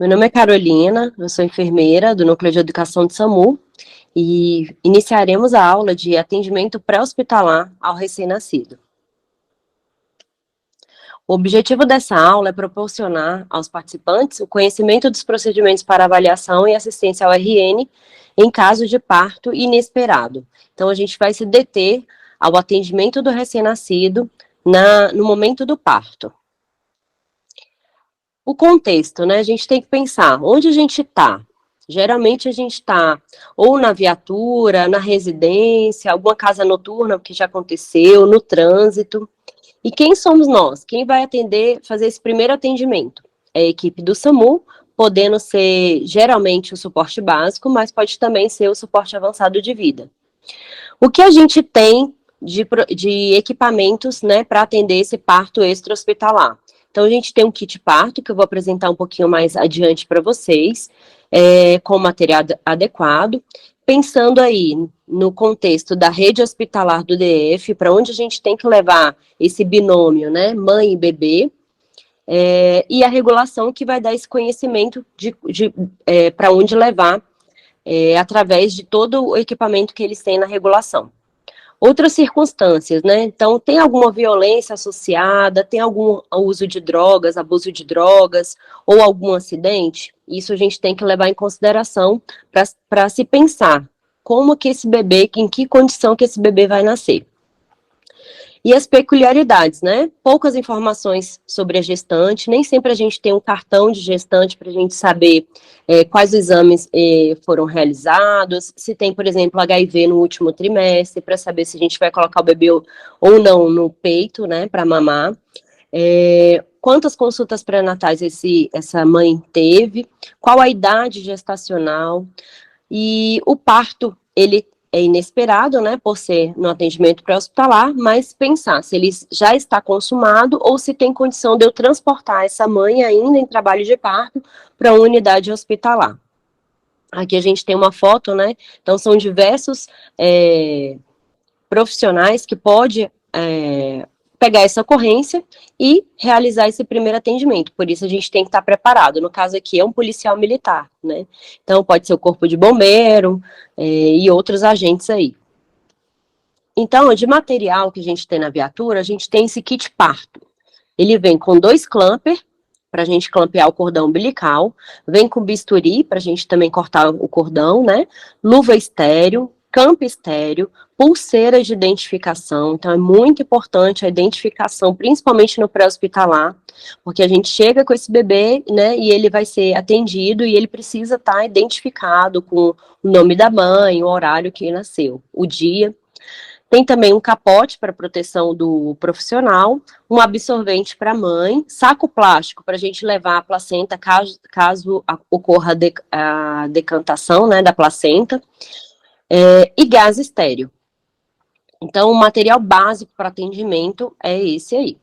Meu nome é Carolina, eu sou enfermeira do Núcleo de Educação de SAMU e iniciaremos a aula de atendimento pré-hospitalar ao recém-nascido. O objetivo dessa aula é proporcionar aos participantes o conhecimento dos procedimentos para avaliação e assistência ao RN em caso de parto inesperado. Então, a gente vai se deter ao atendimento do recém-nascido no momento do parto. O contexto, né? A gente tem que pensar onde a gente está. Geralmente a gente está ou na viatura, na residência, alguma casa noturna, que já aconteceu, no trânsito. E quem somos nós? Quem vai atender, fazer esse primeiro atendimento? É a equipe do SAMU, podendo ser geralmente o suporte básico, mas pode também ser o suporte avançado de vida. O que a gente tem de equipamentos, né, para atender esse parto extra-hospitalar? Então, a gente tem um kit parto, que eu vou apresentar um pouquinho mais adiante para vocês, com material adequado, pensando aí no contexto da rede hospitalar do DF, para onde a gente tem que levar esse binômio, né, mãe e bebê, e a regulação que vai dar esse conhecimento para onde levar, através de todo o equipamento que eles têm na regulação. Outras circunstâncias, né? Então, tem alguma violência associada, tem algum uso de drogas, abuso de drogas, ou algum acidente? Isso a gente tem que levar em consideração para se pensar como que esse bebê, em que condição que esse bebê vai nascer. E as peculiaridades, né? Poucas informações sobre a gestante, nem sempre a gente tem um cartão de gestante para a gente saber quais exames foram realizados, se tem, por exemplo, HIV no último trimestre, para saber se a gente vai colocar o bebê ou não no peito, né, para mamar. Quantas consultas pré-natais essa mãe teve, qual a idade gestacional, e o parto, ele é inesperado, né, por ser no atendimento pré-hospitalar, mas pensar se ele já está consumado ou se tem condição de eu transportar essa mãe ainda em trabalho de parto para uma unidade hospitalar. Aqui a gente tem uma foto, né, então são diversos profissionais que pode pegar essa ocorrência e realizar esse primeiro atendimento. Por isso a gente tem que estar preparado. No caso aqui é um policial militar, né? Então pode ser o corpo de bombeiro e outros agentes aí. Então, de material que a gente tem na viatura, a gente tem esse kit parto. Ele vem com 2 clamper, para a gente clampear o cordão umbilical, vem com bisturi, para a gente também cortar o cordão, né? Luva estéreo, campo estéreo, pulseiras de identificação. Então, é muito importante a identificação, principalmente no pré-hospitalar, porque a gente chega com esse bebê, né, e ele vai ser atendido e ele precisa estar identificado com o nome da mãe, o horário que ele nasceu, o dia. Tem também um capote para proteção do profissional, um absorvente para a mãe, saco plástico para a gente levar a placenta caso ocorra a decantação, né, da placenta, e gás estéreo. Então, o material básico para atendimento é esse aí.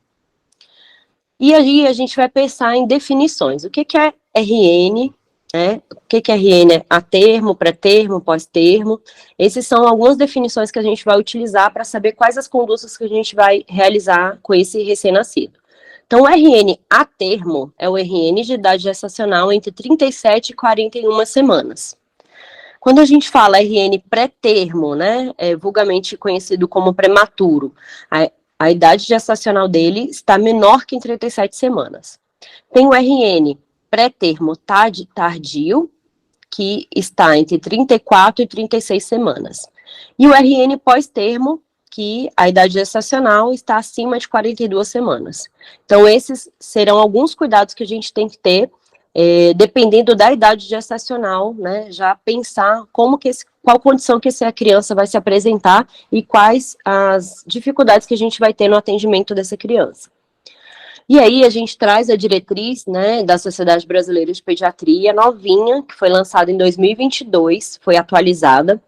E aí a gente vai pensar em definições. O que é RN, né? O que é RN? A termo, pré-termo, pós-termo. Essas são algumas definições que a gente vai utilizar para saber quais as condutas que a gente vai realizar com esse recém-nascido. Então, o RN a termo é o RN de idade gestacional entre 37 e 41 semanas. Quando a gente fala RN pré-termo, né, vulgarmente conhecido como prematuro, a idade gestacional dele está menor que em 37 semanas. Tem o RN pré-termo tardio, que está entre 34 e 36 semanas. E o RN pós-termo, que a idade gestacional está acima de 42 semanas. Então, esses serão alguns cuidados que a gente tem que ter, dependendo da idade gestacional, né, já pensar qual condição que essa criança vai se apresentar e quais as dificuldades que a gente vai ter no atendimento dessa criança. E aí a gente traz a diretriz, né, da Sociedade Brasileira de Pediatria, novinha, que foi lançada em 2022, foi atualizada,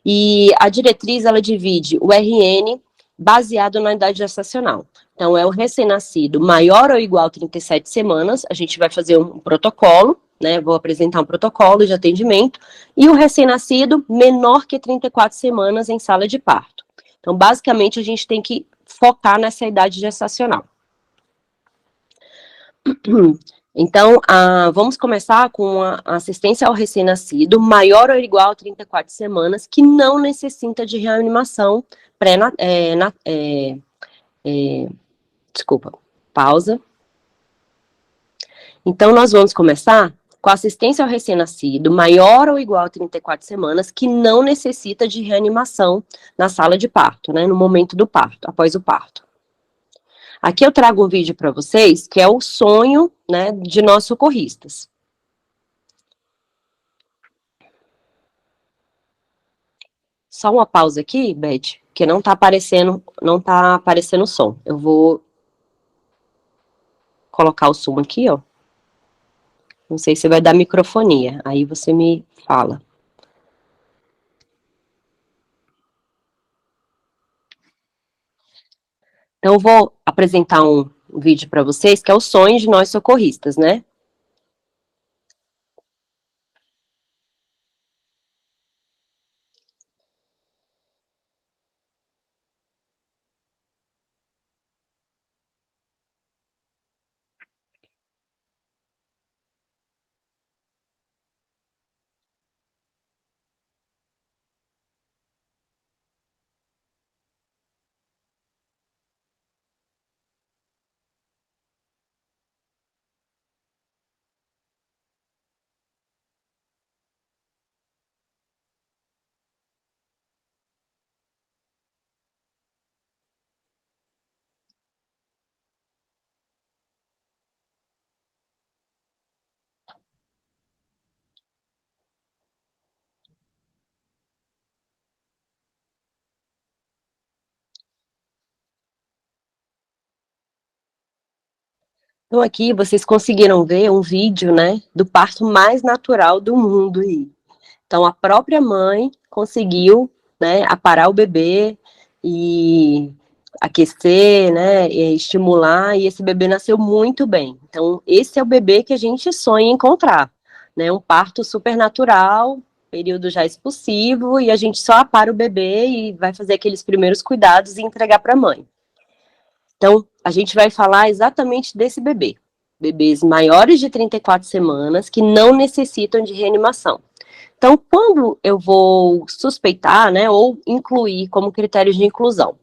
e a diretriz, ela divide o RN baseado na idade gestacional. Então, é o recém-nascido maior ou igual a 37 semanas, a gente vai fazer um protocolo, né, vou apresentar um protocolo de atendimento, e o recém-nascido menor que 34 semanas em sala de parto. Então, basicamente, a gente tem que focar nessa idade gestacional. Então, vamos começar com a assistência ao recém-nascido, maior ou igual a 34 semanas, que não necessita de reanimação desculpa, pausa. Então, nós vamos começar com a assistência ao recém-nascido, maior ou igual a 34 semanas, que não necessita de reanimação na sala de parto, né, no momento do parto, após o parto. Aqui eu trago um vídeo para vocês, que é o sonho, né, de nós socorristas. Só uma pausa aqui, Beth, que não tá aparecendo o som. Eu vou colocar o som aqui, ó. Não sei se vai dar microfonia, aí você me fala. Então, eu vou apresentar um vídeo para vocês, que é o sonho de nós socorristas, né? Então, aqui vocês conseguiram ver um vídeo, né, do parto mais natural do mundo. Então, a própria mãe conseguiu, né, aparar o bebê e aquecer, né, e estimular, e esse bebê nasceu muito bem. Então, esse é o bebê que a gente sonha em encontrar, né, um parto super natural, período já expulsivo, e a gente só apara o bebê e vai fazer aqueles primeiros cuidados e entregar para a mãe. Então, a gente vai falar exatamente desse bebê. Bebês maiores de 34 semanas que não necessitam de reanimação. Então, quando eu vou suspeitar, né, ou incluir como critério de inclusão,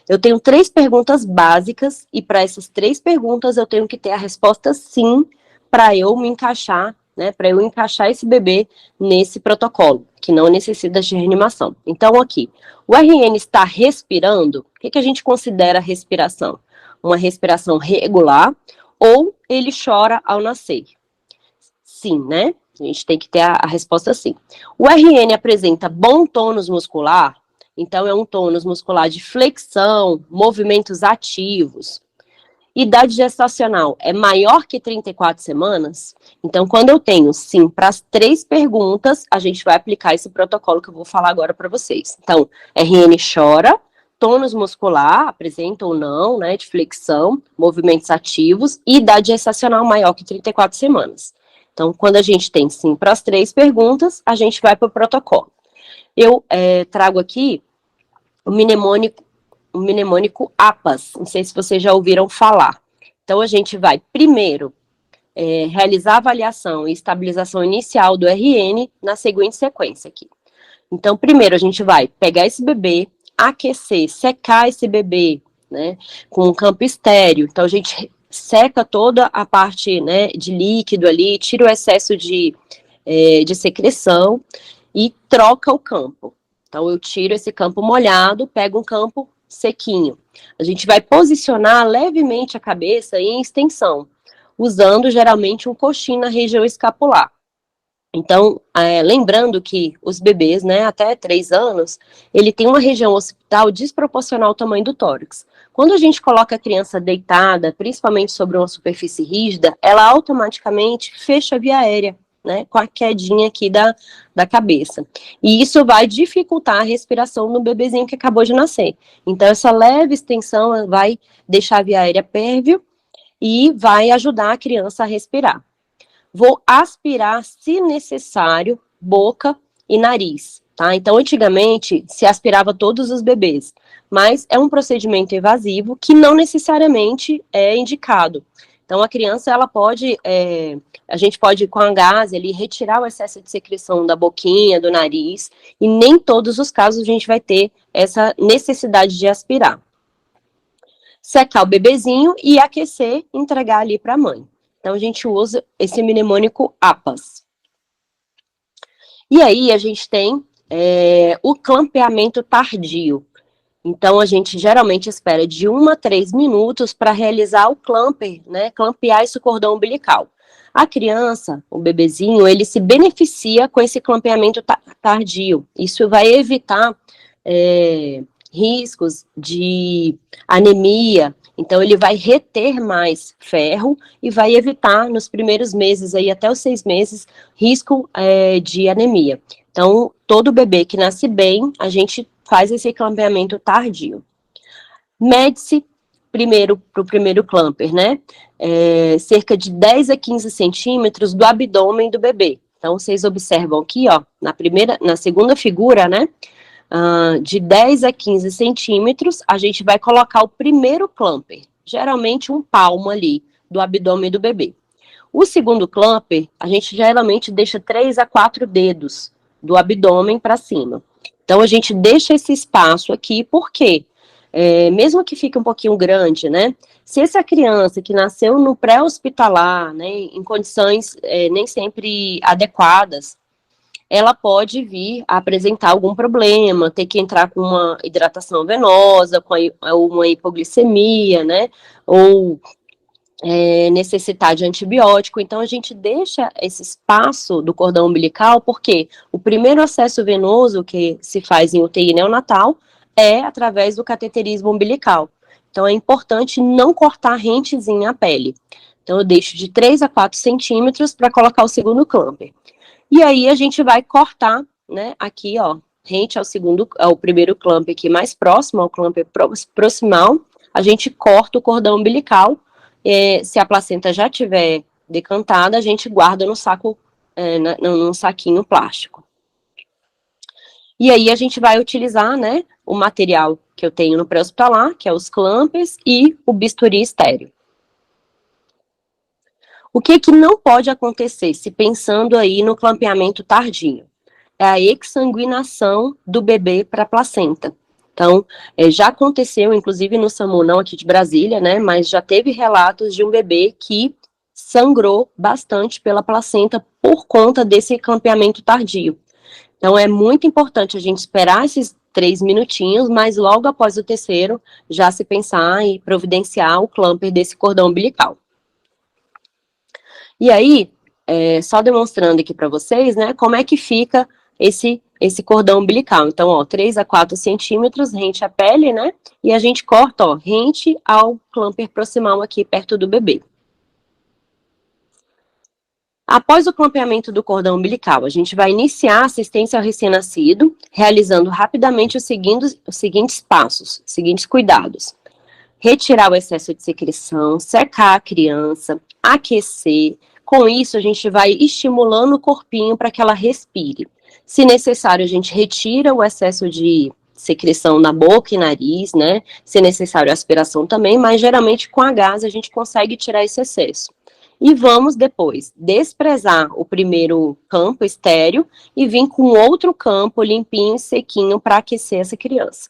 eu tenho 3 perguntas básicas e para essas 3 perguntas eu tenho que ter a resposta sim para eu me encaixar, né, para eu encaixar esse bebê nesse protocolo, que não necessita de reanimação. Então, aqui, o RN está respirando? O que a gente considera respiração? Uma respiração regular ou ele chora ao nascer? Sim, né? A gente tem que ter a resposta sim. O RN apresenta bom tônus muscular, então é um tônus muscular de flexão, movimentos ativos. Idade gestacional é maior que 34 semanas? Então, quando eu tenho sim para as 3 perguntas, a gente vai aplicar esse protocolo que eu vou falar agora para vocês. Então, RN chora, tônus muscular, apresenta ou não, né, de flexão, movimentos ativos, e idade gestacional maior que 34 semanas. Então, quando a gente tem sim para as 3 perguntas, a gente vai para o protocolo. Eu trago aqui o mnemônico APAS, não sei se vocês já ouviram falar. Então, a gente vai primeiro realizar a avaliação e estabilização inicial do RN na seguinte sequência aqui. Então, primeiro a gente vai pegar esse bebê, aquecer, secar esse bebê, né, com um campo estéreo. Então, a gente seca toda a parte, né, de líquido ali, tira o excesso de secreção e troca o campo. Então, eu tiro esse campo molhado, pego um campo sequinho. A gente vai posicionar levemente a cabeça em extensão, usando geralmente um coxim na região escapular. Então, lembrando que os bebês, né, até 3 anos, ele tem uma região occipital desproporcional ao tamanho do tórax. Quando a gente coloca a criança deitada, principalmente sobre uma superfície rígida, ela automaticamente fecha a via aérea, né, com a quedinha aqui da cabeça. E isso vai dificultar a respiração no bebezinho que acabou de nascer. Então, essa leve extensão vai deixar a via aérea pérvio e vai ajudar a criança a respirar. Vou aspirar, se necessário, boca e nariz, tá? Então, antigamente, se aspirava todos os bebês, mas é um procedimento invasivo que não necessariamente é indicado. Então, a criança, ela pode, a gente pode, com a gase ali, retirar o excesso de secreção da boquinha, do nariz, e nem todos os casos a gente vai ter essa necessidade de aspirar. Secar o bebezinho e aquecer e entregar ali para a mãe. Então, a gente usa esse mnemônico APAS. E aí, a gente tem o clampeamento tardio. Então, a gente geralmente espera de 1 a 3 minutos para realizar o clamper, né? Clampear esse cordão umbilical. A criança, o bebezinho, ele se beneficia com esse clampeamento tardio. Isso vai evitar riscos de anemia. Então, ele vai reter mais ferro e vai evitar, nos primeiros meses, aí até os 6 meses, risco de anemia. Então, todo bebê que nasce bem, a gente faz esse clampeamento tardio. Mede-se primeiro para o primeiro clamper, né? Cerca de 10 a 15 centímetros do abdômen do bebê. Então, vocês observam aqui, ó, na segunda figura, né? De 10 a 15 centímetros, a gente vai colocar o primeiro clamper, geralmente um palmo ali, do abdômen do bebê. O segundo clamper, a gente geralmente deixa 3 a 4 dedos do abdômen para cima. Então, a gente deixa esse espaço aqui, porque mesmo que fique um pouquinho grande, né? Se essa criança que nasceu no pré-hospitalar, né, em condições nem sempre adequadas, ela pode vir a apresentar algum problema, ter que entrar com uma hidratação venosa, com uma hipoglicemia, né? Ou necessitar de antibiótico. Então, a gente deixa esse espaço do cordão umbilical, porque o primeiro acesso venoso que se faz em UTI neonatal é através do cateterismo umbilical. Então, é importante não cortar rentezinha a pele. Então, eu deixo de 3 a 4 centímetros para colocar o segundo clamper. E aí, a gente vai cortar, né, aqui, ó, rente ao primeiro clamper aqui mais próximo, ao clamper proximal, a gente corta o cordão umbilical. Se a placenta já estiver decantada, a gente guarda no saco, num saquinho plástico. E aí a gente vai utilizar, né, o material que eu tenho no pré-hospitalar, que é os clampers e o bisturi estéreo. O que não pode acontecer, se pensando aí no clampeamento tardio? É a exsanguinação do bebê para a placenta. Então, já aconteceu, inclusive no SAMU, não aqui de Brasília, né, mas já teve relatos de um bebê que sangrou bastante pela placenta por conta desse clampeamento tardio. Então, é muito importante a gente esperar esses 3 minutinhos, mas logo após o terceiro, já se pensar em providenciar o clamper desse cordão umbilical. E aí, só demonstrando aqui para vocês, né, como é que fica esse cordão umbilical. Então, ó, 3 a 4 centímetros rente à pele, né? E a gente corta, ó, rente ao clamper proximal aqui perto do bebê. Após o clampeamento do cordão umbilical, a gente vai iniciar a assistência ao recém-nascido, realizando rapidamente os seguintes passos, os seguintes cuidados. Retirar o excesso de secreção, secar a criança, aquecer. Com isso, a gente vai estimulando o corpinho para que ela respire. Se necessário, a gente retira o excesso de secreção na boca e nariz, né? Se necessário, aspiração também, mas geralmente com a gase a gente consegue tirar esse excesso. E vamos depois desprezar o primeiro campo estéreo e vir com outro campo limpinho e sequinho para aquecer essa criança.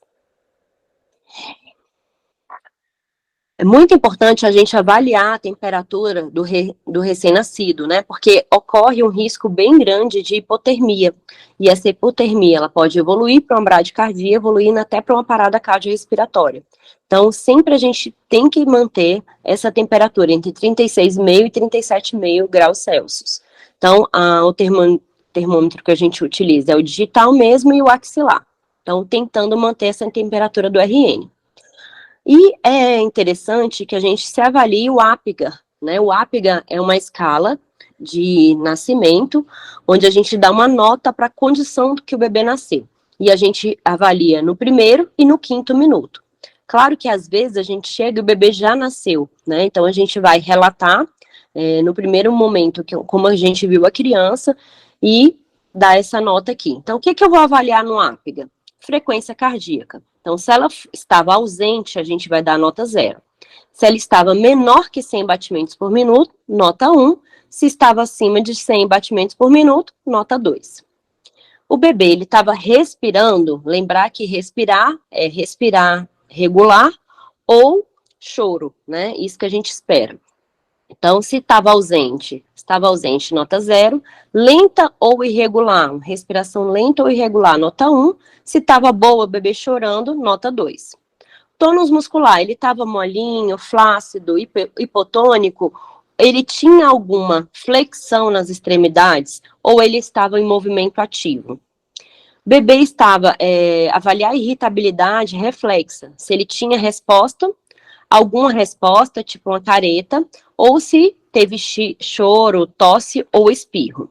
É muito importante a gente avaliar a temperatura do recém-nascido, né? Porque ocorre um risco bem grande de hipotermia. E essa hipotermia, ela pode evoluir para uma bradicardia, evoluindo até para uma parada cardiorrespiratória. Então, sempre a gente tem que manter essa temperatura entre 36,5 e 37,5 graus Celsius. Então, o termômetro que a gente utiliza é o digital mesmo e o axilar. Então, tentando manter essa temperatura do RN. E é interessante que a gente se avalie o APGAR, né? O APGAR é uma escala de nascimento, onde a gente dá uma nota para a condição que o bebê nasceu. E a gente avalia no primeiro e no quinto minuto. Claro que às vezes a gente chega e o bebê já nasceu, né? Então a gente vai relatar no primeiro momento como a gente viu a criança e dar essa nota aqui. Então o que eu vou avaliar no APGAR? Frequência cardíaca. Então, se ela estava ausente, a gente vai dar nota 0. Se ela estava menor que 100 batimentos por minuto, nota 1. Se estava acima de 100 batimentos por minuto, nota 2. O bebê, ele estava respirando, lembrar que respirar é respirar regular ou choro, né? Isso que a gente espera. Então, se estava ausente, nota 0. Lenta ou irregular, respiração lenta ou irregular, nota 1. Se estava boa, o bebê chorando, nota 2. Tônus muscular, ele estava molinho, flácido, hipotônico, ele tinha alguma flexão nas extremidades ou ele estava em movimento ativo. Bebê estava, avaliar a irritabilidade reflexa, se ele tinha resposta, alguma resposta, tipo uma careta, ou se teve choro, tosse ou espirro.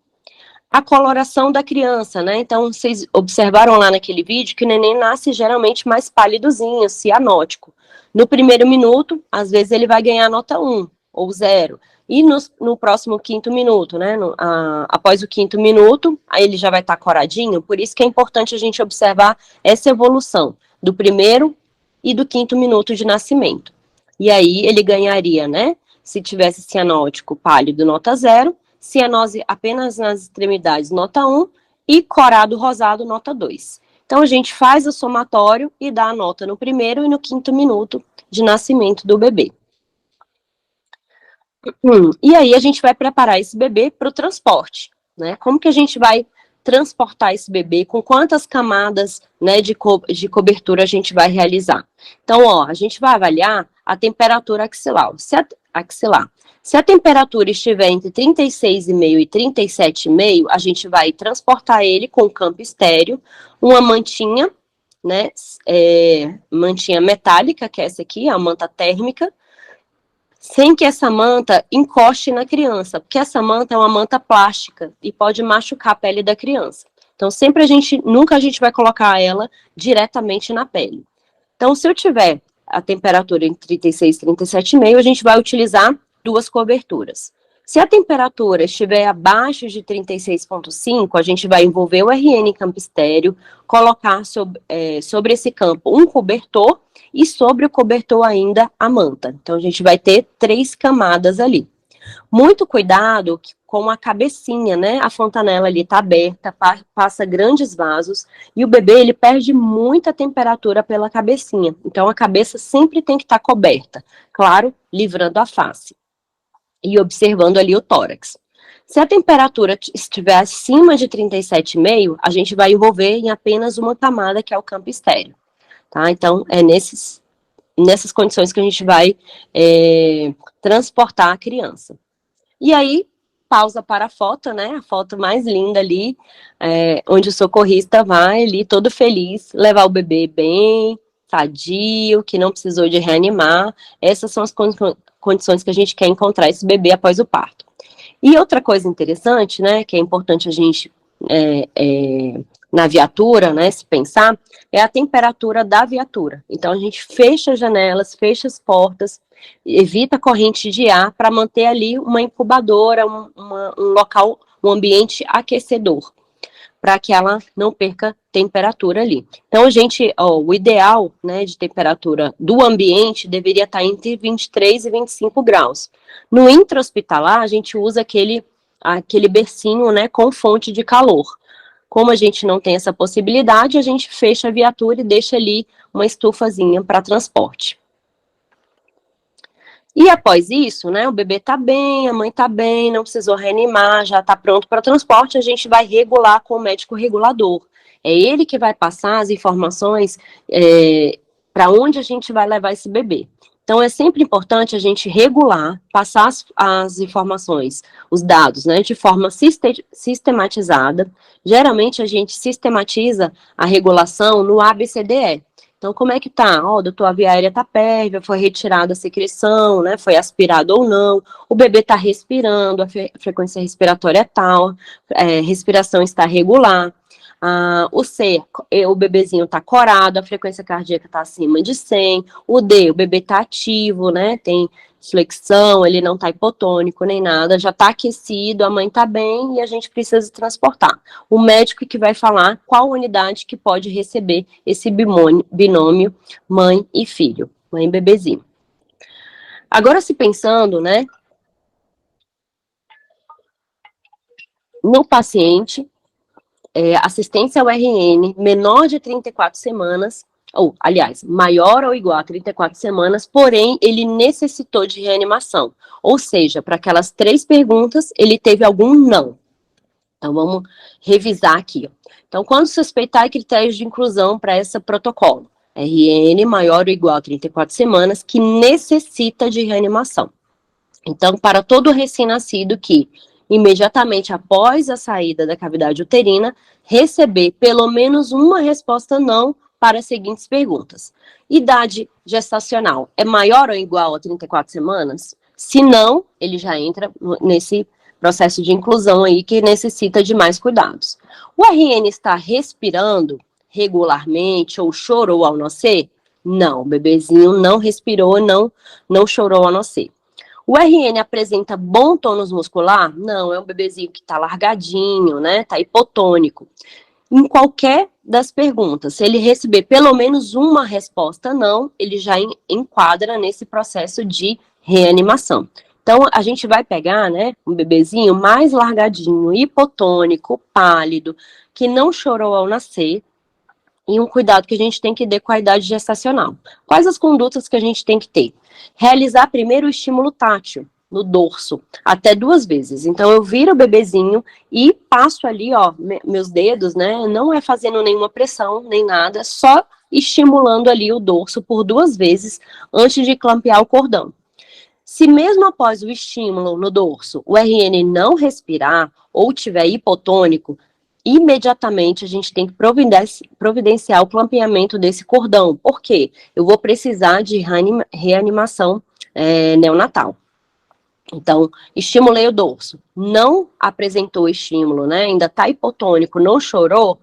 A coloração da criança, né? Então, vocês observaram lá naquele vídeo que o neném nasce geralmente mais pálidozinho, cianótico. No primeiro minuto, às vezes ele vai ganhar nota 1 ou 0. E no próximo quinto minuto, né? Após o quinto minuto, aí ele já vai estar coradinho. Por isso que é importante a gente observar essa evolução do primeiro e do quinto minuto de nascimento. E aí ele ganharia, né? Se tivesse cianótico pálido, nota 0. Cianose apenas nas extremidades, nota 1, e corado rosado, nota 2. Então, a gente faz o somatório e dá a nota no primeiro e no quinto minuto de nascimento do bebê. E aí, a gente vai preparar esse bebê para o transporte, né? Como que a gente vai transportar esse bebê, com quantas camadas, né, de cobertura a gente vai realizar? Então, ó, a gente vai avaliar a temperatura axilar. Se a temperatura estiver entre 36,5 e 37,5, a gente vai transportar ele com campo estéreo, uma mantinha, né, mantinha metálica, que é essa aqui, a manta térmica, sem que essa manta encoste na criança, porque essa manta é uma manta plástica e pode machucar a pele da criança. Então, nunca a gente vai colocar ela diretamente na pele. Então, se eu tiver a temperatura entre 36 e 37,5, a gente vai utilizar 2 coberturas. Se a temperatura estiver abaixo de 36,5, a gente vai envolver o RN campo estéreo, colocar sobre esse campo um cobertor e sobre o cobertor ainda a manta. Então, a gente vai ter 3 camadas ali. Muito cuidado com a cabecinha, né? A fontanela ali está aberta, passa grandes vasos, e o bebê, ele perde muita temperatura pela cabecinha. Então, a cabeça sempre tem que estar coberta, claro, livrando a face e observando ali o tórax. Se a temperatura estiver acima de 37,5, a gente vai envolver em apenas uma camada, que é o campo estéreo. Tá? Então, é nessas condições que a gente vai transportar a criança. E aí, pausa para a foto, né? A foto mais linda ali, onde o socorrista vai ali, todo feliz, levar o bebê bem, sadio, que não precisou de reanimar. Essas são as condições que a gente quer encontrar esse bebê após o parto. E outra coisa interessante, né, que é importante a gente, na viatura, né, se pensar, é a temperatura da viatura. Então, a gente fecha as janelas, fecha as portas, evita a corrente de ar para manter ali uma incubadora, um local, um ambiente aquecedor, para que ela não perca temperatura ali. Então, o ideal, né, de temperatura do ambiente deveria estar entre 23 e 25 graus. No intra-hospitalar, a gente usa aquele bercinho, né, com fonte de calor. Como a gente não tem essa possibilidade, a gente fecha a viatura e deixa ali uma estufazinha para transporte. E após isso, né, o bebê tá bem, a mãe tá bem, não precisou reanimar, já tá pronto para transporte, a gente vai regular com o médico regulador. É ele que vai passar as informações para onde a gente vai levar esse bebê. Então, é sempre importante a gente regular, passar as informações, os dados, né, de forma sistematizada. Geralmente, a gente sistematiza a regulação no ABCDE. Então, como é que tá? Doutor, a via aérea tá pérvia, foi retirada a secreção, né? Foi aspirado ou não. O bebê tá respirando, a frequência respiratória é tal, respiração está regular. O C, o bebezinho tá corado, a frequência cardíaca tá acima de 100. O D, o bebê tá ativo, né? Tem flexão, ele não tá hipotônico nem nada, já tá aquecido, a mãe tá bem e a gente precisa transportar. O médico que vai falar qual unidade que pode receber esse binômio mãe e filho, mãe e bebezinho. Agora, se pensando, né, no paciente, assistência ao RN menor de 34 semanas, ou, aliás, maior ou igual a 34 semanas, porém, ele necessitou de reanimação. Ou seja, para aquelas 3 perguntas, ele teve algum não. Então, vamos revisar aqui. Então, quando suspeitar critérios de inclusão para esse protocolo? RN maior ou igual a 34 semanas, que necessita de reanimação. Então, para todo recém-nascido que, imediatamente após a saída da cavidade uterina, receber pelo menos uma resposta não para as seguintes perguntas. Idade gestacional é maior ou igual a 34 semanas? Se não, ele já entra nesse processo de inclusão aí que necessita de mais cuidados. O RN está respirando regularmente ou chorou ao nascer? Não, o bebezinho não respirou, não chorou ao nascer. O RN apresenta bom tônus muscular? Não, é um bebezinho que está largadinho, né? Está hipotônico. Em qualquer das perguntas, se ele receber pelo menos uma resposta não, ele já enquadra nesse processo de reanimação. Então, a gente vai pegar, né, um bebezinho mais largadinho, hipotônico, pálido, que não chorou ao nascer, e um cuidado que a gente tem que ter com a idade gestacional. Quais as condutas que a gente tem que ter? Realizar primeiro o estímulo tátil no dorso, até 2 vezes. Então, eu viro o bebezinho e passo ali, ó, meus dedos, né? Não é fazendo nenhuma pressão, nem nada, só estimulando ali o dorso por 2 vezes antes de clampear o cordão. Se mesmo após o estímulo no dorso, o RN não respirar ou tiver hipotônico, imediatamente a gente tem que providenciar o clampeamento desse cordão. Por quê? Eu vou precisar de reanimação neonatal. Então, estimulei o dorso, não apresentou estímulo, né? Ainda está hipotônico, não chorou,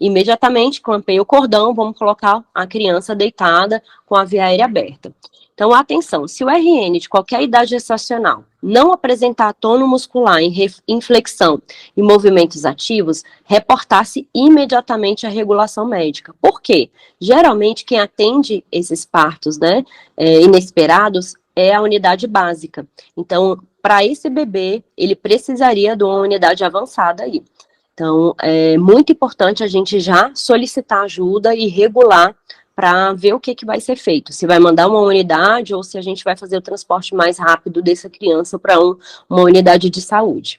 imediatamente clampei o cordão, vamos colocar a criança deitada com a via aérea aberta. Então, atenção, se o RN de qualquer idade gestacional não apresentar tono muscular em inflexão e movimentos ativos, reportar-se imediatamente a regulação médica. Por quê? Geralmente, quem atende esses partos, né, inesperados, é a unidade básica. Então, para esse bebê, ele precisaria de uma unidade avançada aí. Então, é muito importante a gente já solicitar ajuda e regular para ver o que vai ser feito. Se vai mandar uma unidade ou se a gente vai fazer o transporte mais rápido dessa criança para uma unidade de saúde.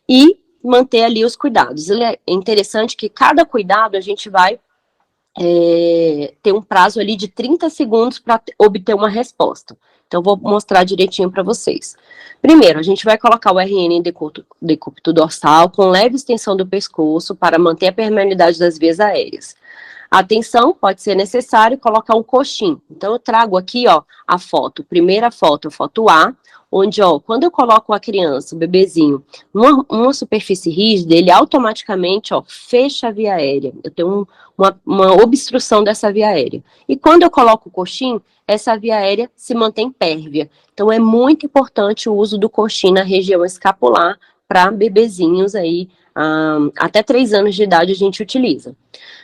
E manter ali os cuidados. É interessante que cada cuidado a gente vai ter um prazo ali de 30 segundos para obter uma resposta. Então, vou mostrar direitinho para vocês. Primeiro, a gente vai colocar o RN em decúbito dorsal com leve extensão do pescoço para manter a permeabilidade das vias aéreas. Atenção, pode ser necessário colocar um coxim. Então, eu trago aqui, ó, a foto. Primeira foto, a foto A, onde, ó, quando eu coloco a criança, o bebezinho, numa superfície rígida, ele automaticamente, ó, fecha a via aérea. Eu tenho uma obstrução dessa via aérea. E quando eu coloco o coxim, essa via aérea se mantém pérvia. Então, é muito importante o uso do coxim na região escapular para bebezinhos aí, até 3 anos de idade a gente utiliza.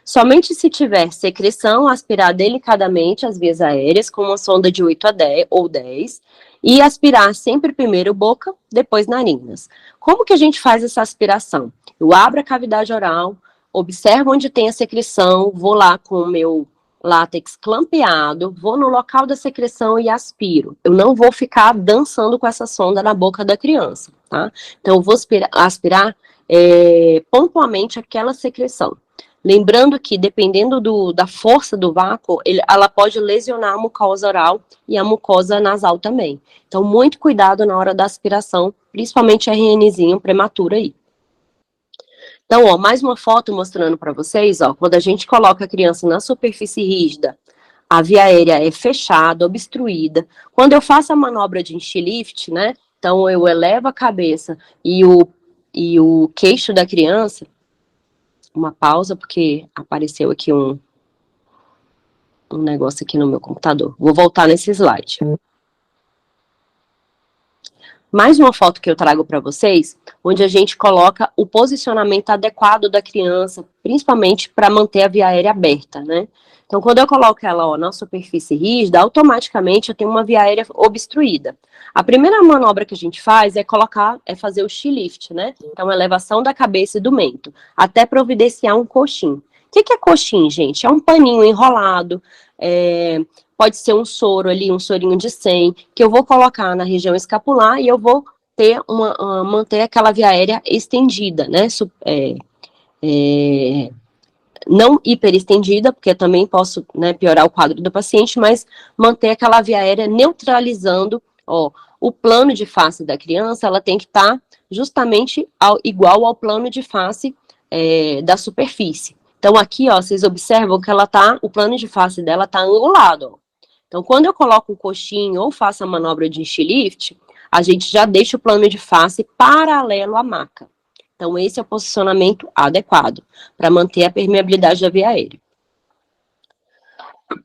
Somente se tiver secreção, aspirar delicadamente as vias aéreas com uma sonda de 8 a 10 ou 10 e aspirar sempre primeiro boca, depois narinas. Como que a gente faz essa aspiração? Eu abro a cavidade oral, observo onde tem a secreção, vou lá com o meu látex clampeado, vou no local da secreção e aspiro. Eu não vou ficar dançando com essa sonda na boca da criança, tá? Então, eu vou aspirar pontualmente aquela secreção. Lembrando que, dependendo da força do vácuo, ela pode lesionar a mucosa oral e a mucosa nasal também. Então, muito cuidado na hora da aspiração, principalmente RNzinho prematuro aí. Então, ó, mais uma foto mostrando para vocês, ó, quando a gente coloca a criança na superfície rígida, a via aérea é fechada, obstruída. Quando eu faço a manobra de inch-lift, né, então eu elevo a cabeça e o queixo da criança, uma pausa, porque apareceu aqui um negócio aqui no meu computador. Vou voltar nesse slide. Mais uma foto que eu trago para vocês, onde a gente coloca o posicionamento adequado da criança, principalmente para manter a via aérea aberta, né? Então, quando eu coloco ela, ó, na superfície rígida, automaticamente eu tenho uma via aérea obstruída. A primeira manobra que a gente faz é fazer o She-Lift, né? Então, elevação da cabeça e do mento, até providenciar um coxim. O que é coxim, gente? É um paninho enrolado, pode ser um soro ali, um sorinho de 100, que eu vou colocar na região escapular e eu vou manter aquela via aérea estendida, né? Não hiperestendida, porque eu também posso, né, piorar o quadro do paciente, mas manter aquela via aérea neutralizando, ó, o plano de face da criança, ela tem que estar justamente igual ao plano de face da superfície. Então aqui, ó, vocês observam que o plano de face dela está angulado, ó. Então quando eu coloco um coxinho ou faço a manobra de She-Lift, a gente já deixa o plano de face paralelo à maca. Então, esse é o posicionamento adequado para manter a permeabilidade da via aérea.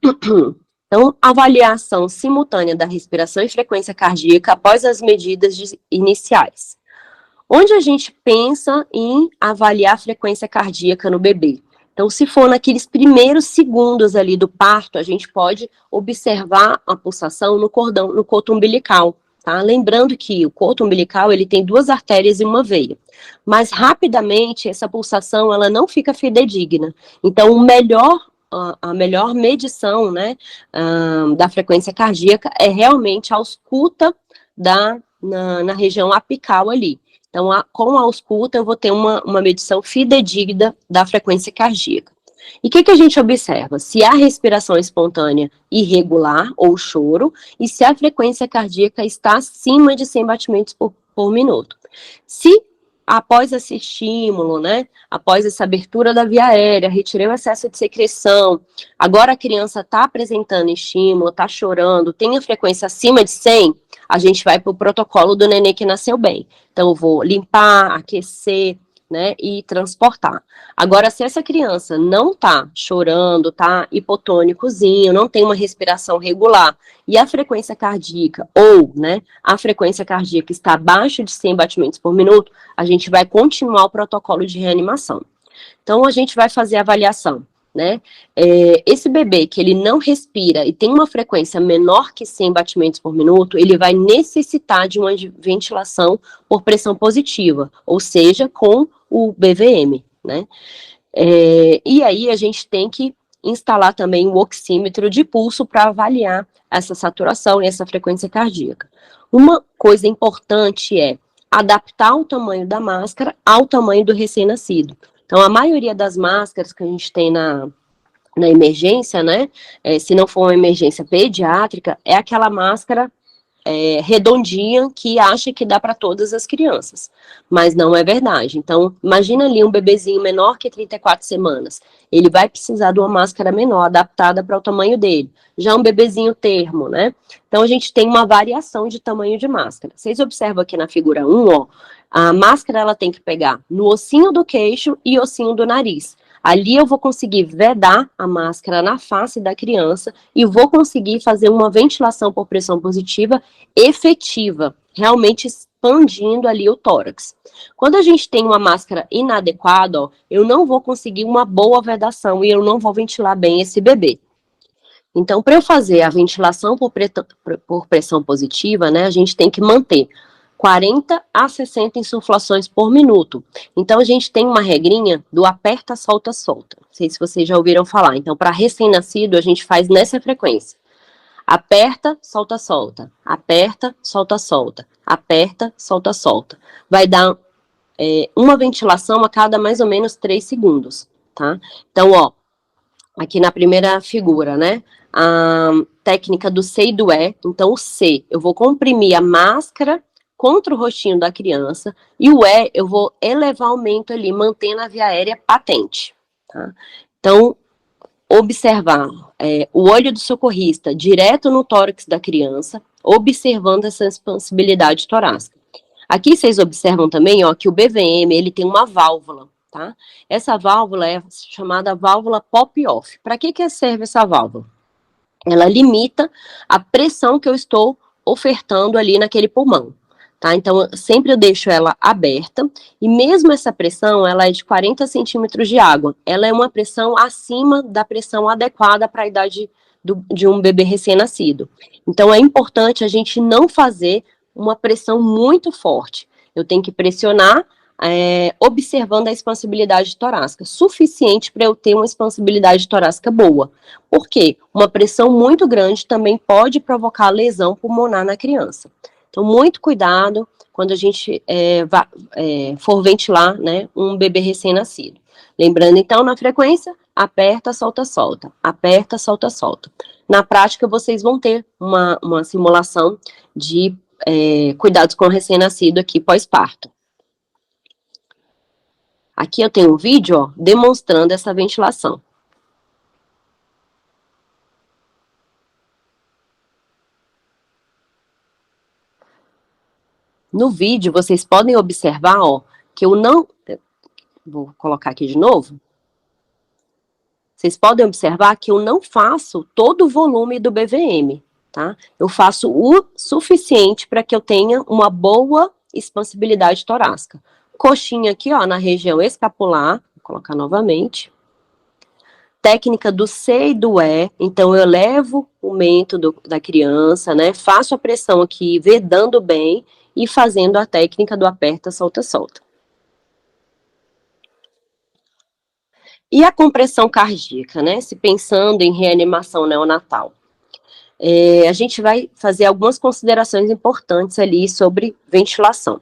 Então, avaliação simultânea da respiração e frequência cardíaca após as medidas iniciais. Onde a gente pensa em avaliar a frequência cardíaca no bebê? Então, se for naqueles primeiros segundos ali do parto, a gente pode observar a pulsação no coto umbilical. Tá? Lembrando que o coto umbilical ele tem 2 artérias e uma veia, mas rapidamente essa pulsação ela não fica fidedigna. Então, a melhor medição, né, da frequência cardíaca é realmente a ausculta na região apical ali. Então, com a ausculta, eu vou ter uma medição fidedigna da frequência cardíaca. E o que a gente observa? Se há respiração espontânea irregular ou choro, e se a frequência cardíaca está acima de 100 batimentos por minuto. Se após esse estímulo, né, após essa abertura da via aérea, retirei o excesso de secreção, agora a criança está apresentando estímulo, está chorando, tem a frequência acima de 100, a gente vai para o protocolo do nenê que nasceu bem. Então, eu vou limpar, aquecer, né, e transportar. Agora, se essa criança não tá chorando, tá hipotônicozinho, não tem uma respiração regular, e a frequência cardíaca, né, a frequência cardíaca está abaixo de 100 batimentos por minuto, a gente vai continuar o protocolo de reanimação. Então, a gente vai fazer a avaliação, né, esse bebê que ele não respira e tem uma frequência menor que 100 batimentos por minuto, ele vai necessitar de uma ventilação por pressão positiva, ou seja, com o BVM, né? E aí a gente tem que instalar também o oxímetro de pulso para avaliar essa saturação e essa frequência cardíaca. Uma coisa importante é adaptar o tamanho da máscara ao tamanho do recém-nascido. Então, a maioria das máscaras que a gente tem na emergência, né, se não for uma emergência pediátrica, é aquela máscara redondinha que acha que dá para todas as crianças, mas não é verdade. Então, imagina ali um bebezinho menor que 34 semanas, ele vai precisar de uma máscara menor, adaptada para o tamanho dele. Já um bebezinho termo, né? Então, a gente tem uma variação de tamanho de máscara. Vocês observam aqui na figura 1, ó, a máscara ela tem que pegar no ossinho do queixo e ossinho do nariz. Ali eu vou conseguir vedar a máscara na face da criança e vou conseguir fazer uma ventilação por pressão positiva efetiva, realmente expandindo ali o tórax. Quando a gente tem uma máscara inadequada, ó, eu não vou conseguir uma boa vedação e eu não vou ventilar bem esse bebê. Então, para eu fazer a ventilação por pressão positiva, né, a gente tem que manter 40 a 60 insuflações por minuto. Então, a gente tem uma regrinha do aperta, solta, solta. Não sei se vocês já ouviram falar. Então, para recém-nascido, a gente faz nessa frequência. Aperta, solta, solta. Aperta, solta, solta. Aperta, solta, solta. Vai dar uma ventilação a cada mais ou menos 3 segundos, tá? Então, ó, aqui na primeira figura, né? A técnica do C e do E. Então, o C, eu vou comprimir a máscara contra o rostinho da criança, e o E, eu vou elevar o aumento ali, mantendo a via aérea patente, tá? Então, observar o olho do socorrista direto no tórax da criança, observando essa expansibilidade torácica. Aqui vocês observam também, ó, que o BVM, ele tem uma válvula, tá? Essa válvula é chamada válvula pop-off. Para que serve essa válvula? Ela limita a pressão que eu estou ofertando ali naquele pulmão. tá? Então, sempre eu deixo ela aberta, e mesmo essa pressão, ela é de 40 centímetros de água. Ela é uma pressão acima da pressão adequada para a idade de um bebê recém-nascido. Então, é importante a gente não fazer uma pressão muito forte. Eu tenho que pressionar, observando a expansibilidade torácica, suficiente para eu ter uma expansibilidade torácica boa. Por quê? Uma pressão muito grande também pode provocar lesão pulmonar na criança. Então, muito cuidado quando a gente for ventilar, né, um bebê recém-nascido. Lembrando, então, na frequência, aperta, solta, solta. Aperta, solta, solta. Na prática, vocês vão ter uma simulação de cuidados com o recém-nascido aqui pós-parto. Aqui eu tenho um vídeo, ó, demonstrando essa ventilação. No vídeo, vocês podem observar, ó, que eu não... Vou colocar aqui de novo. Vocês podem observar que eu não faço todo o volume do BVM, tá? Eu faço o suficiente para que eu tenha uma boa expansibilidade torácica. Coxinha aqui, ó, na região escapular, vou colocar novamente. Técnica do C e do E, então eu levo o mento da criança, né? Faço a pressão aqui, vedando bem, e fazendo a técnica do aperta, solta, solta. E a compressão cardíaca, né? Se pensando em reanimação neonatal. A gente vai fazer algumas considerações importantes ali sobre ventilação.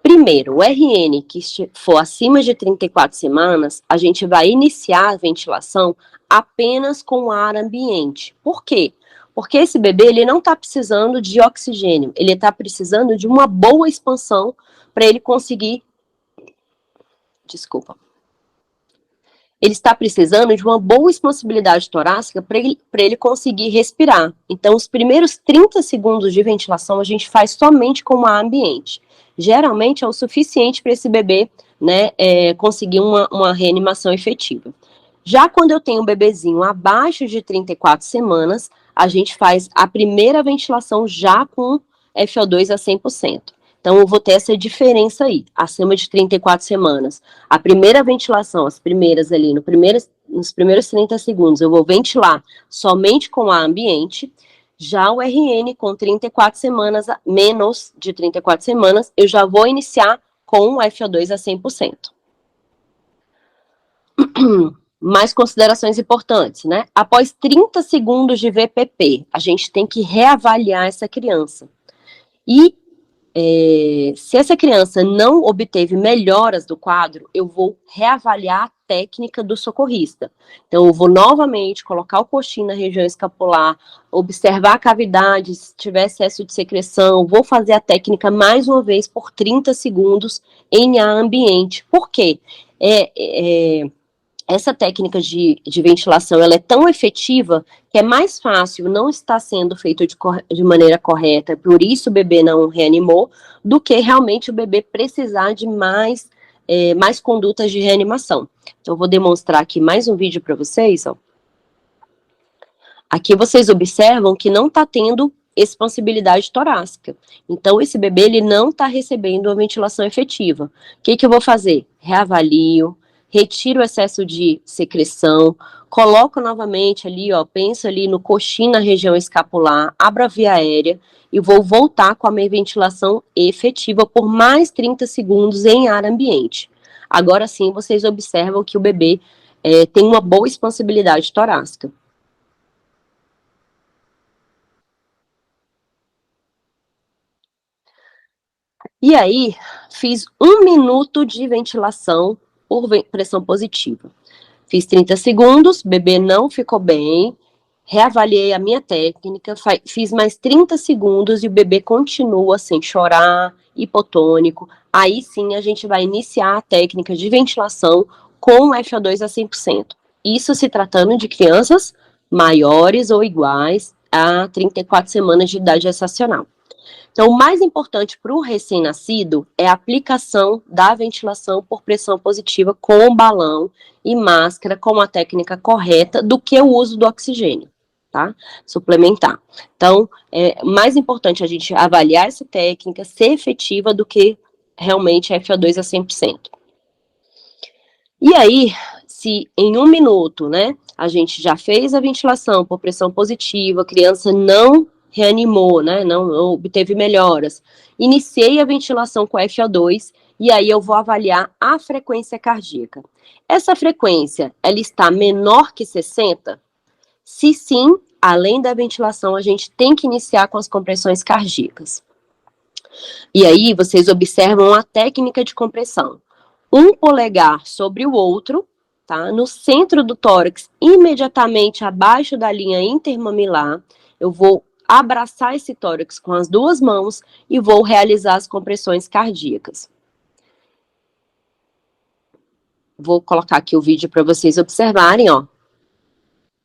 Primeiro, o RN que for acima de 34 semanas, a gente vai iniciar a ventilação apenas com ar ambiente. Por quê? Porque esse bebê ele não está precisando de oxigênio, ele está precisando de uma boa expansão para ele conseguir... Desculpa. Ele está precisando de uma boa expansibilidade torácica para ele conseguir respirar. Então, os primeiros 30 segundos de ventilação a gente faz somente com ar ambiente. Geralmente é o suficiente para esse bebê, né, conseguir uma reanimação efetiva. Já quando eu tenho um bebezinho abaixo de 34 semanas, a gente faz a primeira ventilação já com FO2 a 100%. Então, eu vou ter essa diferença aí, acima de 34 semanas. A primeira ventilação, as primeiras ali, nos primeiros 30 segundos, eu vou ventilar somente com ar ambiente. Já o RN, com 34 semanas, menos de 34 semanas, eu já vou iniciar com o FO2 a 100%. Mais considerações importantes, né? Após 30 segundos de VPP, a gente tem que reavaliar essa criança. E se essa criança não obteve melhoras do quadro, eu vou reavaliar a técnica do socorrista. Então, eu vou novamente colocar o coxinho na região escapular, observar a cavidade, se tiver excesso de secreção, vou fazer a técnica mais uma vez por 30 segundos em ar ambiente. Por quê? Essa técnica de ventilação ela é tão efetiva que é mais fácil não estar sendo feito de maneira correta, por isso o bebê não reanimou, do que realmente o bebê precisar de mais condutas de reanimação. Então, eu vou demonstrar aqui mais um vídeo para vocês. Ó. Aqui vocês observam que não está tendo expansibilidade torácica. Então, esse bebê ele não está recebendo uma ventilação efetiva. O que eu vou fazer? Reavalio, retiro o excesso de secreção, coloco novamente ali, ó, penso ali no coxim na região escapular, abro a via aérea e vou voltar com a minha ventilação efetiva por mais 30 segundos em ar ambiente. Agora sim, vocês observam que o bebê tem uma boa expansibilidade torácica. E aí, fiz 1 minuto de ventilação por pressão positiva. Fiz 30 segundos, bebê não ficou bem, reavaliei a minha técnica, fiz mais 30 segundos e o bebê continua sem chorar, hipotônico. Aí sim a gente vai iniciar a técnica de ventilação com FO2 a 100%. Isso se tratando de crianças maiores ou iguais a 34 semanas de idade gestacional. Então, o mais importante para o recém-nascido é a aplicação da ventilação por pressão positiva com balão e máscara, com a técnica correta, do que o uso do oxigênio. tá? Suplementar. Então, é mais importante a gente avaliar essa técnica, ser efetiva do que realmente FO2 a 100%. E aí, se em 1 minuto, né, a gente já fez a ventilação por pressão positiva, a criança não reanimou, né, não obteve melhoras, iniciei a ventilação com FO2 e aí eu vou avaliar a frequência cardíaca. Essa frequência, ela está menor que 60? Se sim, além da ventilação, a gente tem que iniciar com as compressões cardíacas. E aí, vocês observam a técnica de compressão. Um polegar sobre o outro, tá? No centro do tórax, imediatamente abaixo da linha intermamilar, eu vou abraçar esse tórax com as duas mãos e vou realizar as compressões cardíacas. Vou colocar aqui o vídeo para vocês observarem, ó.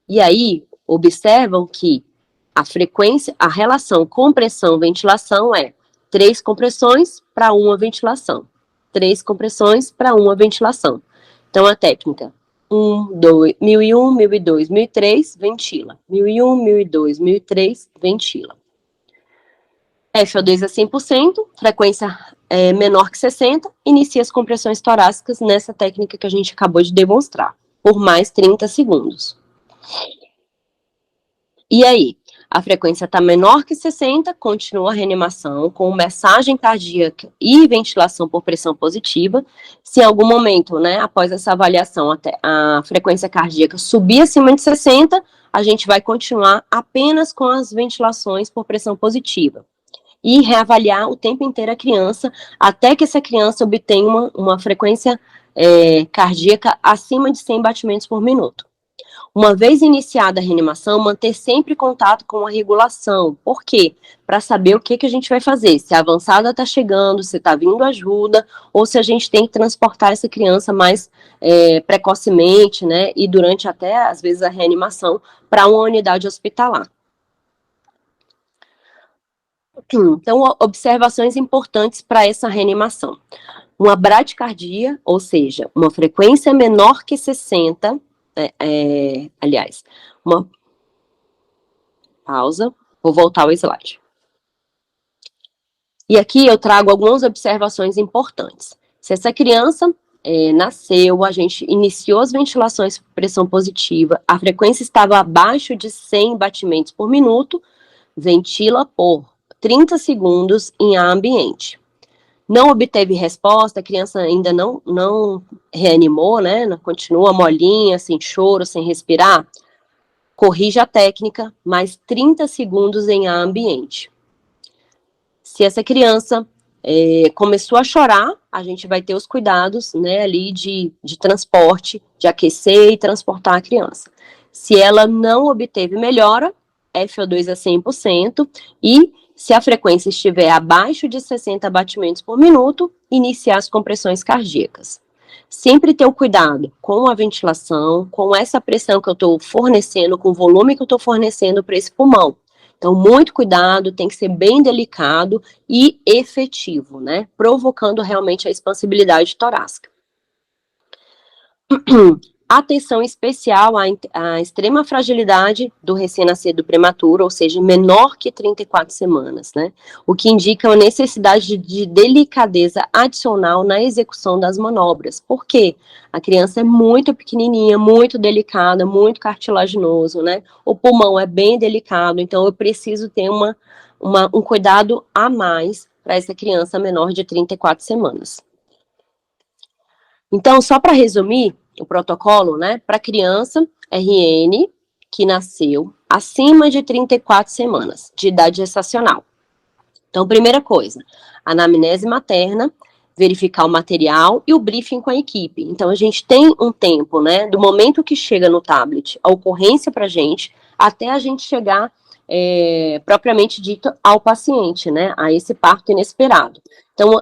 E aí, observam que a frequência, a relação compressão-ventilação é 3 compressões para 1 ventilação. 3 compressões para 1 ventilação. Então, a técnica 1001, 1002, 1003, ventila. 1001, 1002, 1003, ventila. FO2 a 100%, frequência menor que 60, inicia as compressões torácicas nessa técnica que a gente acabou de demonstrar, por mais 30 segundos. E aí, a frequência está menor que 60, continua a reanimação com massagem cardíaca e ventilação por pressão positiva. Se em algum momento, né, após essa avaliação, a frequência cardíaca subir acima de 60, a gente vai continuar apenas com as ventilações por pressão positiva. E reavaliar o tempo inteiro a criança, até que essa criança obtenha uma frequência cardíaca acima de 100 batimentos por minuto. Uma vez iniciada a reanimação, manter sempre contato com a regulação. Por quê? Para saber o que a gente vai fazer. Se a avançada está chegando, se está vindo ajuda, ou se a gente tem que transportar essa criança mais precocemente, né? E durante até, às vezes, a reanimação para uma unidade hospitalar. Então, observações importantes para essa reanimação. Uma bradicardia, ou seja, uma frequência menor que 60, aliás, uma pausa, vou voltar ao slide. E aqui eu trago algumas observações importantes. Se essa criança nasceu, a gente iniciou as ventilações por pressão positiva, a frequência estava abaixo de 100 batimentos por minuto, ventila por 30 segundos em ar ambiente. Não obteve resposta, a criança ainda não reanimou, né? Continua molinha, sem choro, sem respirar. Corrija a técnica, mais 30 segundos em ar ambiente. Se essa criança começou a chorar, a gente vai ter os cuidados, né, ali de transporte, de aquecer e transportar a criança. Se ela não obteve melhora, FO2 a 100%, e se a frequência estiver abaixo de 60 batimentos por minuto, iniciar as compressões cardíacas. Sempre ter o cuidado com a ventilação, com essa pressão que eu estou fornecendo, com o volume que eu estou fornecendo para esse pulmão. Então, muito cuidado, tem que ser bem delicado e efetivo, né? Provocando realmente a expansibilidade torácica. Atenção especial à extrema fragilidade do recém-nascido prematuro, ou seja, menor que 34 semanas, né? O que indica a necessidade de delicadeza adicional na execução das manobras. Por quê? A criança é muito pequenininha, muito delicada, muito cartilaginoso, né? O pulmão é bem delicado, então eu preciso ter um cuidado a mais para essa criança menor de 34 semanas. Então, só para resumir, o protocolo, né, para criança RN que nasceu acima de 34 semanas de idade gestacional. Então, primeira coisa, anamnese materna, verificar o material e o briefing com a equipe. Então, a gente tem um tempo, né, do momento que chega no tablet a ocorrência para a gente, até a gente chegar propriamente dito ao paciente, né, a esse parto inesperado. Então,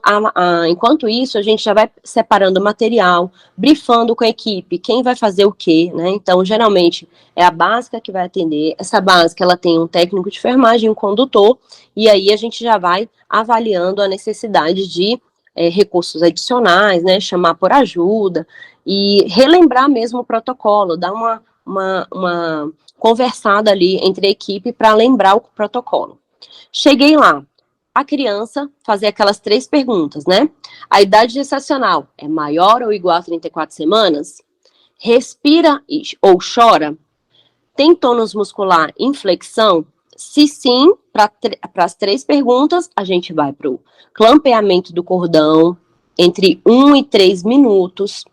enquanto isso, a gente já vai separando o material, briefando com a equipe, quem vai fazer o quê, né? Então, geralmente, é a básica que vai atender. Essa básica, ela tem um técnico de enfermagem, um condutor, e aí a gente já vai avaliando a necessidade de recursos adicionais, né? Chamar por ajuda e relembrar mesmo o protocolo, dar uma conversado ali entre a equipe para lembrar o protocolo. Cheguei lá, a criança fazia aquelas 3 perguntas, né? A idade gestacional é maior ou igual a 34 semanas? Respira ou chora? Tem tônus muscular em flexão? Se sim, para as 3 perguntas, a gente vai para o clampeamento do cordão, entre 1 e 3 minutos,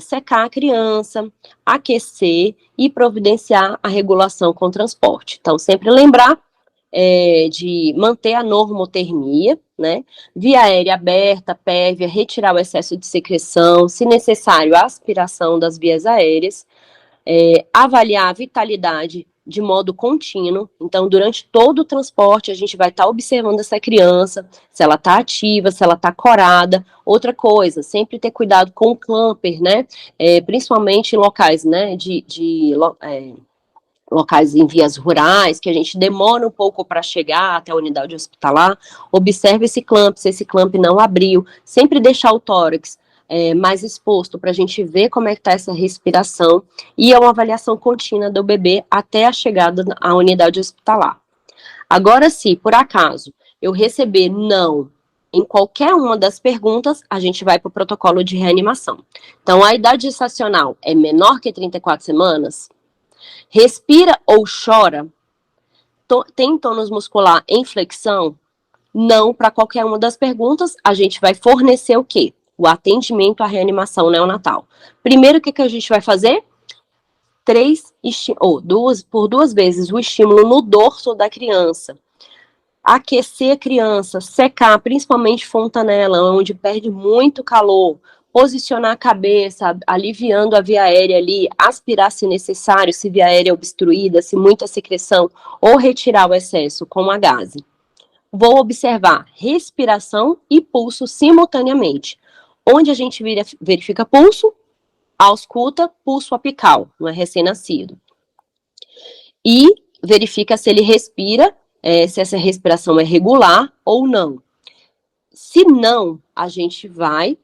secar a criança, aquecer e providenciar a regulação com transporte. Então, sempre lembrar de manter a normotermia, né? Via aérea aberta, pérvia, retirar o excesso de secreção, se necessário, a aspiração das vias aéreas, avaliar a vitalidade de modo contínuo. Então, durante todo o transporte, a gente vai estar observando essa criança, se ela está ativa, se ela está corada. Outra coisa, sempre ter cuidado com o clamper, né? Principalmente em locais, né, locais em vias rurais, que a gente demora um pouco para chegar até a unidade hospitalar. Observe esse clamp, se esse clamp não abriu. Sempre deixar o tórax mais exposto para a gente ver como é que está essa respiração, e é uma avaliação contínua do bebê até a chegada à unidade hospitalar. Agora, se por acaso eu receber não em qualquer uma das perguntas, a gente vai para o protocolo de reanimação. Então, a idade gestacional é menor que 34 semanas? Respira ou chora? Tem tônus muscular em flexão? Não para qualquer uma das perguntas, a gente vai fornecer o quê? O atendimento à reanimação neonatal. Primeiro, o que a gente vai fazer? Por 2 vezes o estímulo no dorso da criança. Aquecer a criança, secar, principalmente fontanela, onde perde muito calor. Posicionar a cabeça, aliviando a via aérea ali, aspirar se necessário, se via aérea obstruída, se muita secreção, ou retirar o excesso com a gase. Vou observar respiração e pulso simultaneamente. Onde a gente verifica pulso? Ausculta, pulso apical, não é recém-nascido. E verifica se ele respira, se essa respiração é regular ou não. Se não, a gente vai...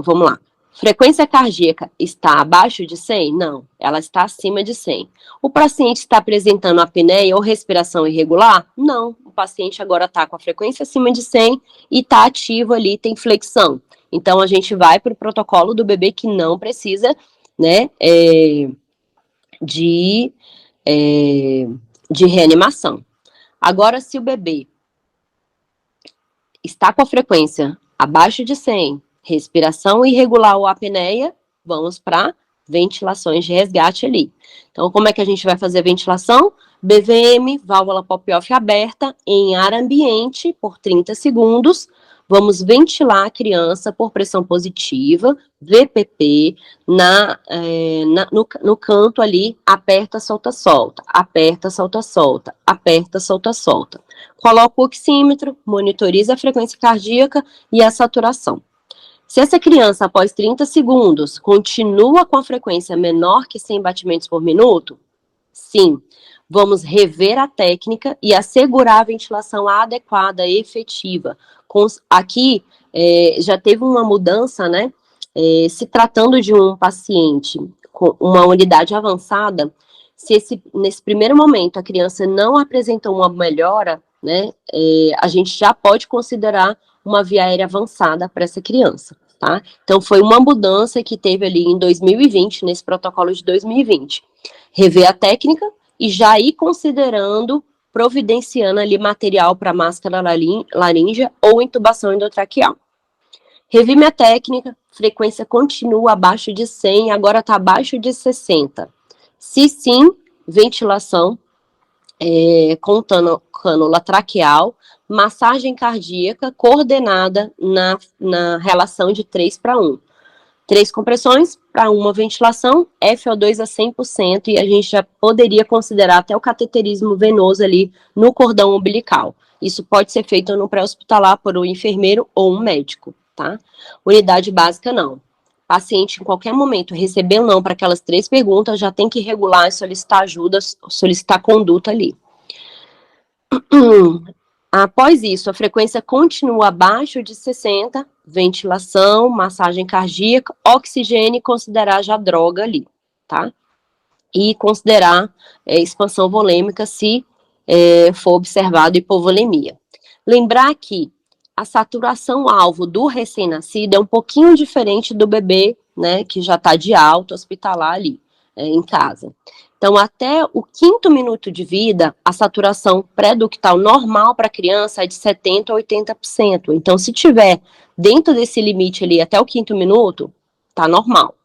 vamos lá. Frequência cardíaca está abaixo de 100? Não, ela está acima de 100. O paciente está apresentando apneia ou respiração irregular? Não, o paciente agora está com a frequência acima de 100 e está ativo ali, tem flexão. Então, a gente vai para o protocolo do bebê que não precisa, né, de reanimação. Agora, se o bebê está com a frequência abaixo de 100, respiração irregular ou apneia, vamos para ventilações de resgate ali. Então, como é que a gente vai fazer a ventilação? BVM, válvula pop-off aberta, em ar ambiente, por 30 segundos. Vamos ventilar a criança por pressão positiva, VPP, no canto ali, aperta, solta, solta, aperta, solta, solta, aperta, solta, solta. Coloca o oxímetro, monitoriza a frequência cardíaca e a saturação. Se essa criança, após 30 segundos, continua com a frequência menor que 100 batimentos por minuto, sim, vamos rever a técnica e assegurar a ventilação adequada e efetiva. Aqui, já teve uma mudança, né? Se tratando de um paciente com uma unidade avançada, se nesse primeiro momento a criança não apresentou uma melhora, né? A gente já pode considerar uma via aérea avançada para essa criança, tá? Então, foi uma mudança que teve ali em 2020, nesse protocolo de 2020. Rever a técnica e já ir considerando, providenciando ali material para máscara laríngea ou intubação endotraqueal. Revi minha técnica, frequência continua abaixo de 100, agora está abaixo de 60. Se sim, ventilação com cânula traqueal, massagem cardíaca coordenada na relação de 3:1. 3 compressões para uma ventilação, FO2 a 100%, e a gente já poderia considerar até o cateterismo venoso ali no cordão umbilical. Isso pode ser feito no pré-hospitalar por um enfermeiro ou um médico, tá? Unidade básica, não. Paciente, em qualquer momento, receber ou não para aquelas 3 perguntas, já tem que regular e solicitar ajuda, solicitar conduta ali. Após isso, a frequência continua abaixo de 60, ventilação, massagem cardíaca, oxigênio e considerar já droga ali, tá? E considerar expansão volêmica se for observado hipovolemia. Lembrar que a saturação alvo do recém-nascido é um pouquinho diferente do bebê, né, que já está de alta hospitalar ali, em casa. Então, até o 5º minuto de vida, a saturação pré-ductal normal para a criança é de 70% a 80%. Então, se tiver dentro desse limite ali até o 5º minuto, tá normal.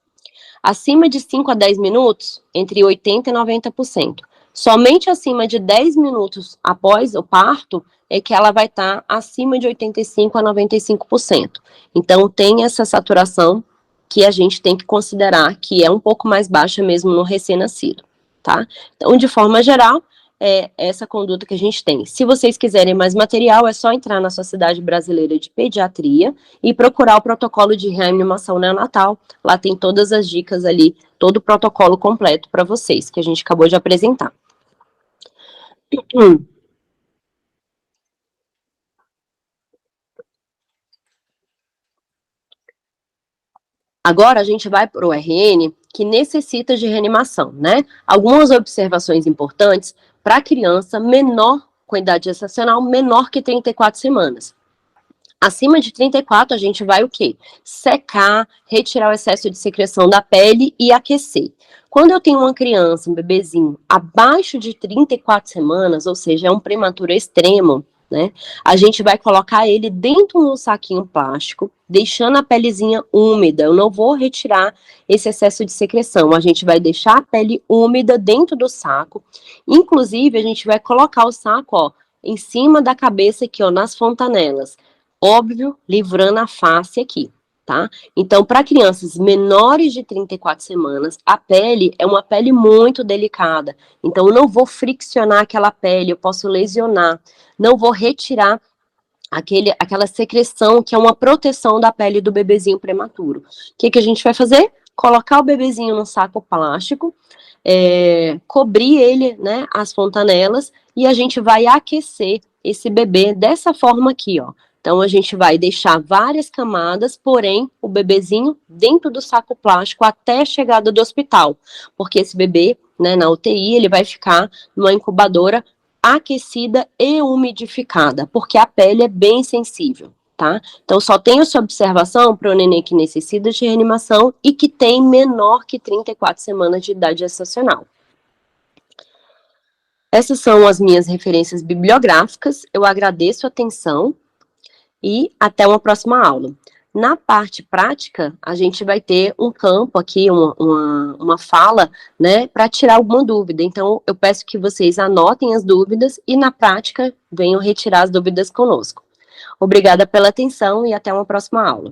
Acima de 5 a 10 minutos, entre 80% e 90%. Somente acima de 10 minutos após o parto é que ela vai estar acima de 85% a 95%. Então, tem essa saturação que a gente tem que considerar que é um pouco mais baixa mesmo no recém-nascido, tá? Então, de forma geral, é essa conduta que a gente tem. Se vocês quiserem mais material, é só entrar na Sociedade Brasileira de Pediatria e procurar o protocolo de reanimação neonatal. Lá tem todas as dicas ali, todo o protocolo completo para vocês, que a gente acabou de apresentar. Agora a gente vai para o RN, que necessita de reanimação, né? Algumas observações importantes para criança menor, com idade gestacional menor que 34 semanas. Acima de 34, a gente vai o quê? Secar, retirar o excesso de secreção da pele e aquecer. Quando eu tenho uma criança, um bebezinho, abaixo de 34 semanas, ou seja, é um prematuro extremo, né? A gente vai colocar ele dentro de um saquinho plástico, deixando a pelezinha úmida. Eu não vou retirar esse excesso de secreção. A gente vai deixar a pele úmida dentro do saco. Inclusive, a gente vai colocar o saco, ó, em cima da cabeça aqui, ó, nas fontanelas. Óbvio, livrando a face aqui, tá? Então, para crianças menores de 34 semanas, a pele é uma pele muito delicada. Então, eu não vou friccionar aquela pele, eu posso lesionar. Não vou retirar aquela secreção que é uma proteção da pele do bebezinho prematuro. O que a gente vai fazer? Colocar o bebezinho no saco plástico, cobrir ele, né, as fontanelas, e a gente vai aquecer esse bebê dessa forma aqui, ó. Então, a gente vai deixar várias camadas, porém, o bebezinho dentro do saco plástico até a chegada do hospital. Porque esse bebê, né, na UTI, ele vai ficar numa incubadora aquecida e umidificada, porque a pele é bem sensível, tá? Então, só tem essa observação para o neném que necessita de reanimação e que tem menor que 34 semanas de idade gestacional. Essas são as minhas referências bibliográficas. Eu agradeço a atenção e até uma próxima aula. Na parte prática, a gente vai ter um campo aqui, uma fala, né, para tirar alguma dúvida. Então, eu peço que vocês anotem as dúvidas e, na prática, venham retirar as dúvidas conosco. Obrigada pela atenção e até uma próxima aula.